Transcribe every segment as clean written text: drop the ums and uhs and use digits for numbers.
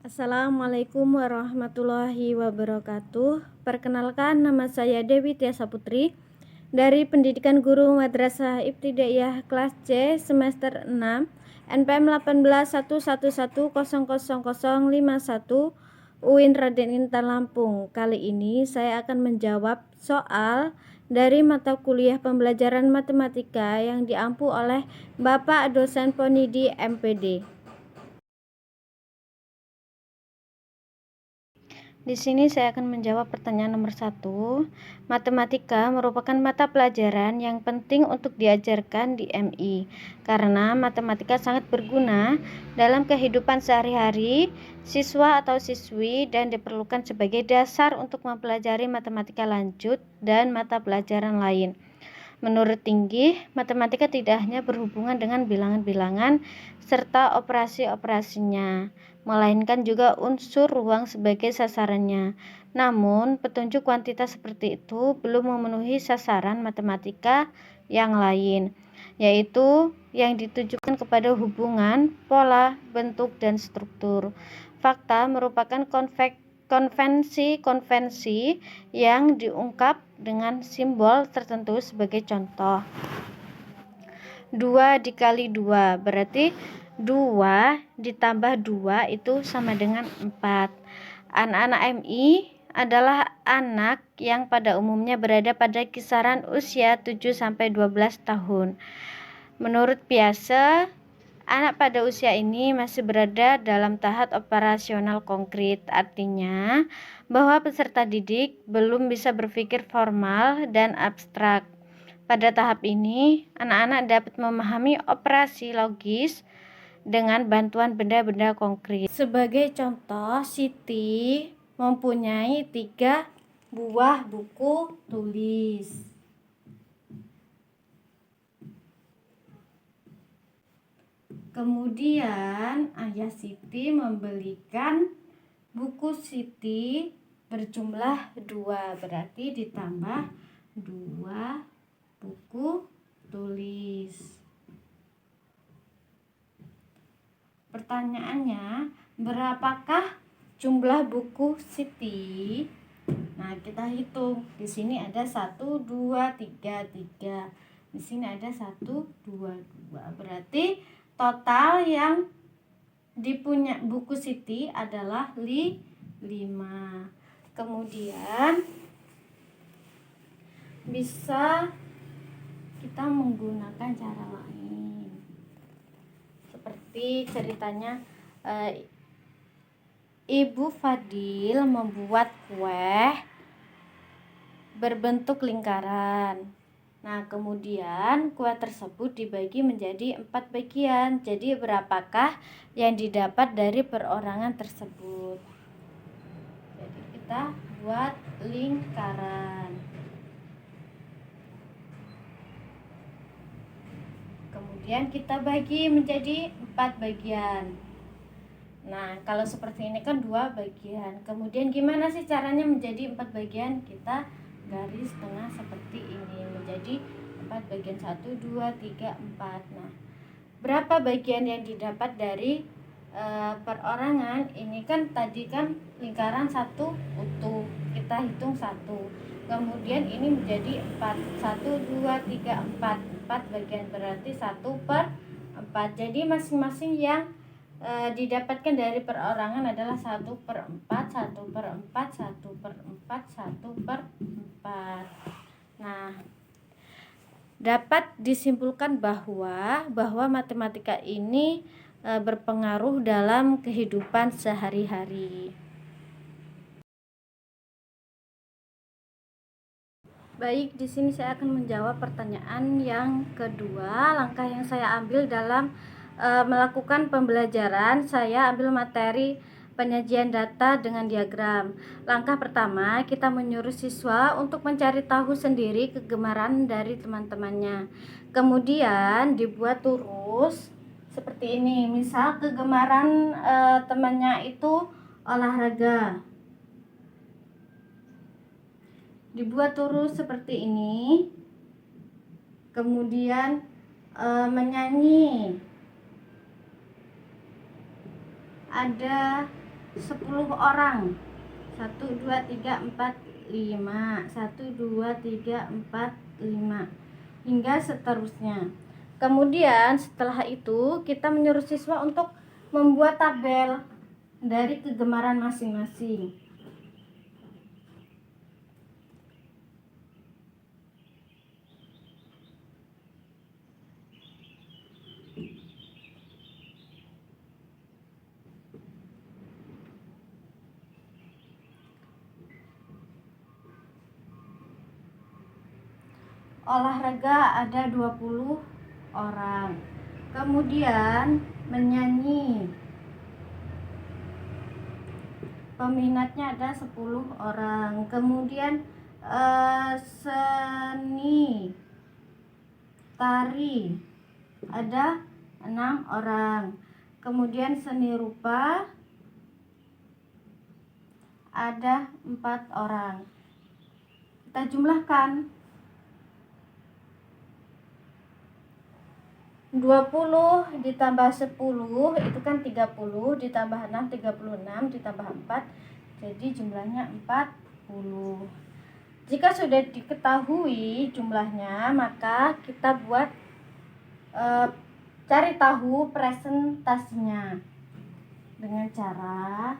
Assalamualaikum warahmatullahi wabarakatuh. Perkenalkan, nama saya Dewi Tiasa Putri dari Pendidikan Guru Madrasah Ibtidaiyah kelas C semester 6 NPM 1811100051 UIN Raden Intan Lampung. Kali ini saya akan menjawab soal dari mata kuliah pembelajaran matematika yang diampu oleh Bapak dosen Ponidi MPD. Di sini saya akan menjawab pertanyaan nomor 1. Matematika merupakan mata pelajaran yang penting untuk diajarkan di MI karena matematika sangat berguna dalam kehidupan sehari-hari siswa atau siswi dan diperlukan sebagai dasar untuk mempelajari matematika lanjut dan mata pelajaran lain. Menurut Tinggi, matematika tidak hanya berhubungan dengan bilangan-bilangan serta operasi-operasinya, melainkan juga unsur ruang sebagai sasarannya. Namun, petunjuk kuantitas seperti itu belum memenuhi sasaran matematika yang lain, yaitu yang ditujukan kepada hubungan, pola, bentuk, dan struktur. Fakta merupakan konvensi-konvensi yang diungkap dengan simbol tertentu. Sebagai contoh, 2 dikali 2 berarti 2 ditambah 2 itu sama dengan 4. Anak-anak MI adalah anak yang pada umumnya berada pada kisaran usia 7-12 tahun. Menurut Piaget, anak pada usia ini masih berada dalam tahap operasional konkret, artinya bahwa peserta didik belum bisa berpikir formal dan abstrak. Pada tahap ini, anak-anak dapat memahami operasi logis dengan bantuan benda-benda konkret. Sebagai contoh, Siti mempunyai 3 buah buku tulis. Kemudian ayah Siti membelikan buku Siti berjumlah 2, berarti ditambah 2 buku tulis. Pertanyaannya, berapakah jumlah buku Siti? Nah, kita hitung. Di sini ada 1, 2, 3, 3. Di sini ada 1, 2, 2. Berarti total yang dipunya buku Siti adalah 5. Kemudian bisa kita menggunakan cara lain. Seperti ceritanya Ibu Fadil membuat kue berbentuk lingkaran. Nah, kemudian kue tersebut dibagi menjadi 4 bagian. Jadi berapakah yang didapat dari perorangan tersebut? Jadi kita buat lingkaran. Kemudian kita bagi menjadi 4 bagian. Nah, kalau seperti ini kan 2 bagian. Kemudian gimana sih caranya menjadi 4 bagian? Kita garis tengah seperti ini menjadi 4 bagian, 1, 2, 3, 4. Nah, berapa bagian yang didapat dari perorangan? Ini kan tadi kan lingkaran 1 utuh, kita hitung 1. Kemudian ini menjadi 4, 1, 2, 3, 4 bagian, berarti 1/4. Jadi masing-masing yang didapatkan dari perorangan adalah 1/4, 1/4, 1/4, 1/4. Nah, dapat disimpulkan bahwa matematika ini berpengaruh dalam kehidupan sehari-hari. Baik, di sini saya akan menjawab pertanyaan yang kedua. Langkah yang saya ambil dalam melakukan pembelajaran, saya ambil materi penyajian data dengan diagram. Langkah pertama, kita menyuruh siswa untuk mencari tahu sendiri kegemaran dari teman-temannya. Kemudian dibuat terus seperti ini. Misal kegemaran temannya itu olahraga. Dibuat terus seperti ini. Kemudian menyanyi, ada 10 orang. 1 2 3 4 5, 1 2 3 4 5 hingga seterusnya. Kemudian setelah itu kita menyuruh siswa untuk membuat tabel dari kegemaran masing-masing. Olahraga ada 20 orang. Kemudian menyanyi, peminatnya ada 10 orang. Kemudian seni tari ada 6 orang. Kemudian seni rupa ada 4 orang. Kita jumlahkan. 20 ditambah 10 itu kan 30, ditambah 6 36, ditambah 4 jadi jumlahnya 40. Jika sudah diketahui jumlahnya, maka kita buat cari tahu presentasinya dengan cara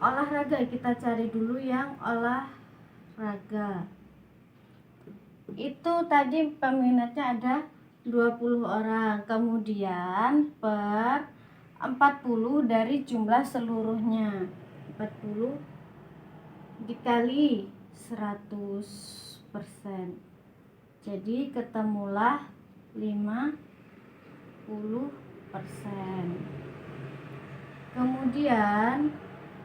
olahraga. Kita cari dulu yang olahraga. Itu tadi peminatnya ada 20 orang. Kemudian per 40 dari jumlah seluruhnya. 40 dikali 100%. Jadi ketemulah 50%. Kemudian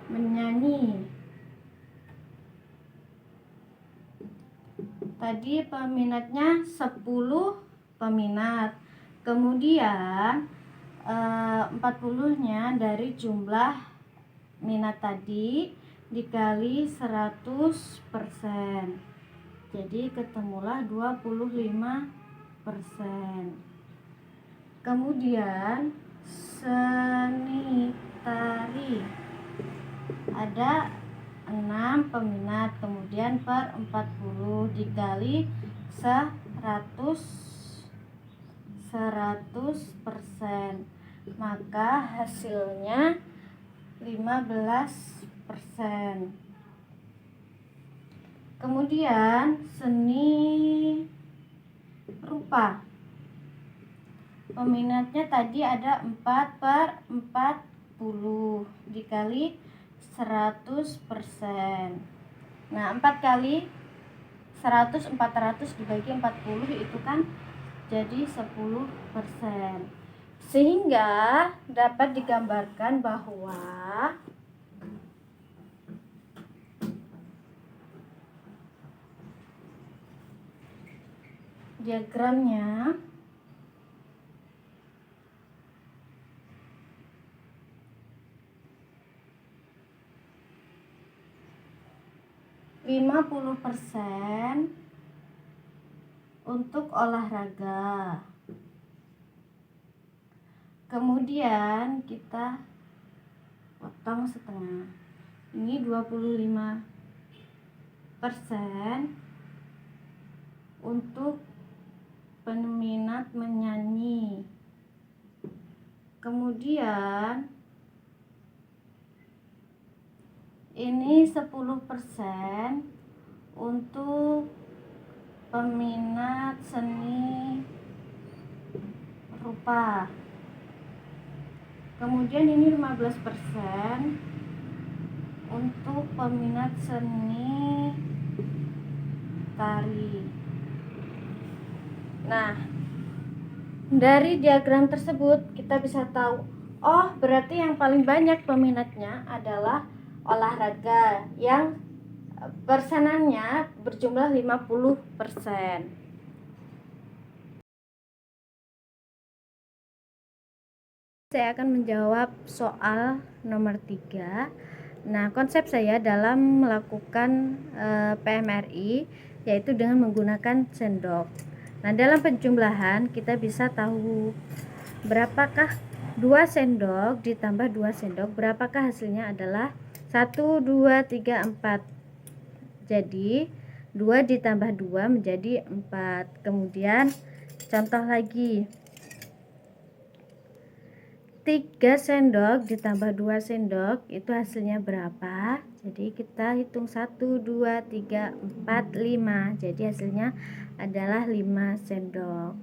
menyanyi. Tadi peminatnya 10 peminat. Kemudian 40-nya dari jumlah minat tadi dikali 100%. Jadi ketemulah 25%. Kemudian seni tari ada 6 peminat. Kemudian per 40 dikali 100%, maka hasilnya 15%. Kemudian seni rupa, peminatnya tadi ada 4 per 40 dikali 100%. Nah, 4 kali 100, 400 dibagi 40 itu kan jadi 10%. Sehingga dapat digambarkan bahwa diagramnya 50% untuk olahraga. Kemudian kita potong setengah. Ini 25% untuk peminat menyanyi. Kemudian ini 10% untuk peminat seni rupa. Kemudian ini 15% untuk peminat seni tari. Nah, dari diagram tersebut kita bisa tahu, oh berarti yang paling banyak peminatnya adalah olahraga yang persenannya berjumlah 50%. Saya akan menjawab soal nomor 3. Nah, konsep saya dalam melakukan PMRI yaitu dengan menggunakan sendok. Nah, dalam penjumlahan kita bisa tahu berapakah 2 sendok ditambah 2 sendok, berapakah hasilnya adalah 1, 2, 3, 4. Jadi 2 ditambah 2 menjadi 4. Kemudian contoh lagi, 3 sendok ditambah 2 sendok itu hasilnya berapa? Jadi kita hitung 1, 2, 3, 4, 5. Jadi hasilnya adalah 5 sendok.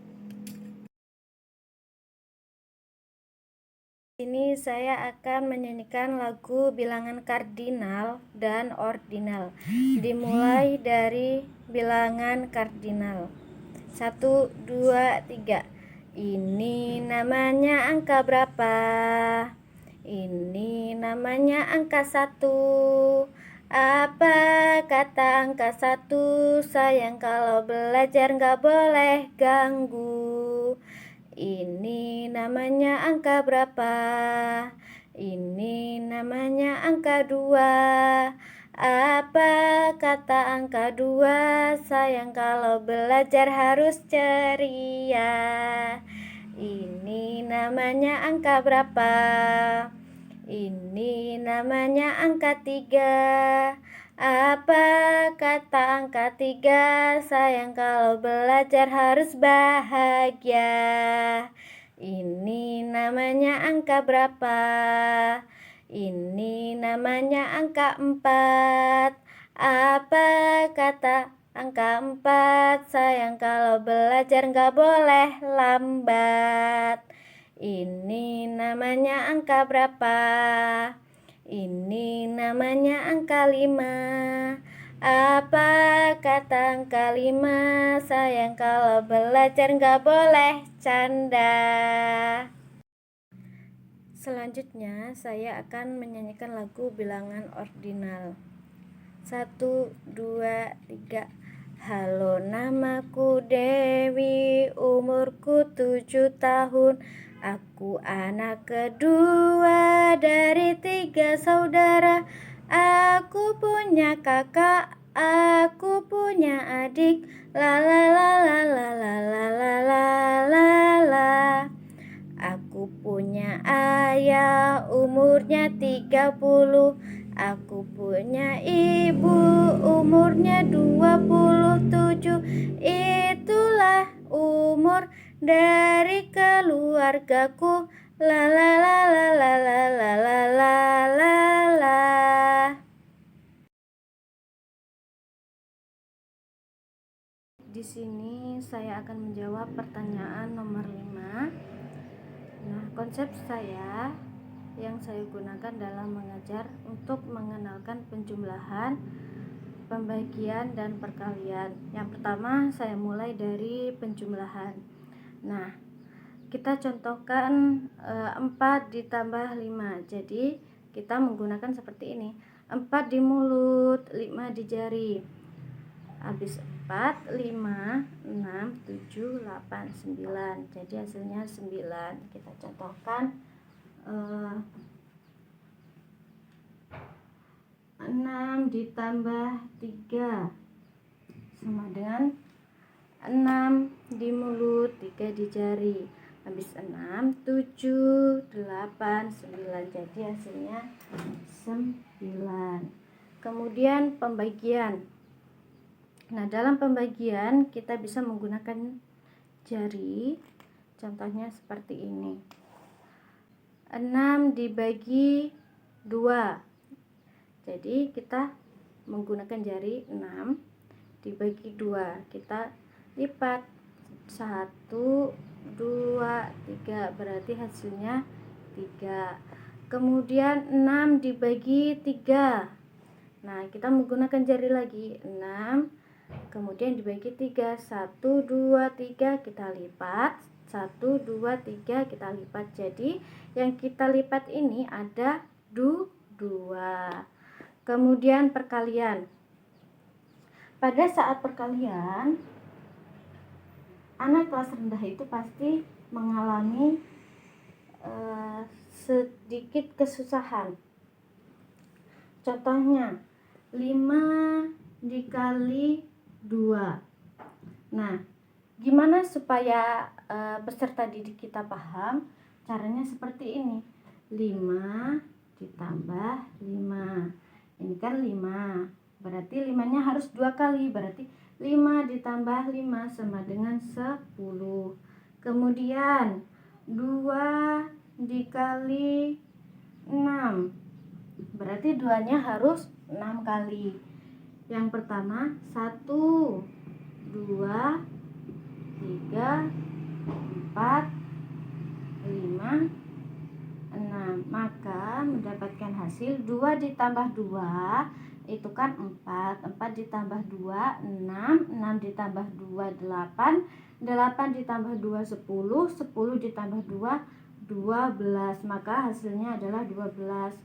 Ini saya akan menyanyikan lagu bilangan kardinal dan ordinal. Dimulai dari bilangan kardinal. 1, 2, 3. Ini namanya angka berapa? Ini namanya angka 1. Apa kata angka 1? Sayang kalau belajar nggak boleh ganggu. Ini namanya angka berapa? Ini namanya angka 2. Apa kata angka 2? Sayang kalau belajar harus ceria. Ini namanya angka berapa? Ini namanya angka 3. Apa kata angka 3? Sayang kalau belajar harus bahagia. Ini namanya angka berapa? Ini namanya angka 4. Apa kata angka 4? Sayang kalau belajar nggak boleh lambat. Ini namanya angka berapa? Ini namanya angka 5. Apa kata angka 5? Sayang kalau belajar nggak boleh canda. Selanjutnya saya akan menyanyikan lagu bilangan ordinal. 1, 2, 3. Halo, namaku Dewi, umurku 7 tahun. Aku anak kedua dari 3 saudara. Aku punya kakak, aku punya adik. La la la la la la la la la la la. Aku punya ayah, umurnya 30. Aku punya ibu, umurnya 27. Itulah umur dari keluargaku. La la la la la la la la la la la. Di sini saya akan menjawab pertanyaan nomor 5. Nah, konsep saya yang saya gunakan dalam mengajar untuk mengenalkan penjumlahan, pembagian, dan perkalian. Yang pertama, saya mulai dari penjumlahan. Nah, kita contohkan 4 ditambah 5. Jadi, kita menggunakan seperti ini. 4 di mulut, 5 di jari. Habis 4, 5, 6, 7, 8, 9. Jadi hasilnya 9. Kita contohkan 6 ditambah 3 sama dengan 6 di mulut, 3 di jari. Habis 6, 7, 8, 9. Jadi hasilnya 9. Kemudian pembagian. Nah, dalam pembagian kita bisa menggunakan jari. Contohnya seperti ini. 6 dibagi 2. Jadi kita menggunakan jari 6 dibagi 2. Kita lipat 1, 2, 3. Berarti hasilnya 3. Kemudian 6 dibagi 3. Nah, kita menggunakan jari lagi 6. Kemudian dibagi 3. 1, 2, 3 kita lipat. 1, 2, 3 kita lipat. Jadi yang kita lipat ini ada 2. Kemudian perkalian. Pada saat perkalian, anak kelas rendah itu pasti mengalami sedikit kesusahan. Contohnya 5 dikali 2. Nah, gimana supaya peserta didik kita paham? Caranya seperti ini. 5 ditambah 5. Ini kan 5. Berarti 5-nya harus 2 kali. Berarti 5 ditambah 5 sama dengan 10. Kemudian 2 dikali 6. Berarti 2-nya harus 6 kali. Yang pertama 1, 2, 3, 4, 5, 6. Maka mendapatkan hasil 2 ditambah 2 itu kan 4. 4 ditambah 2 6. 6 ditambah 2 8. 8 ditambah 2 10. 10 ditambah 2 12. Maka hasilnya adalah 12.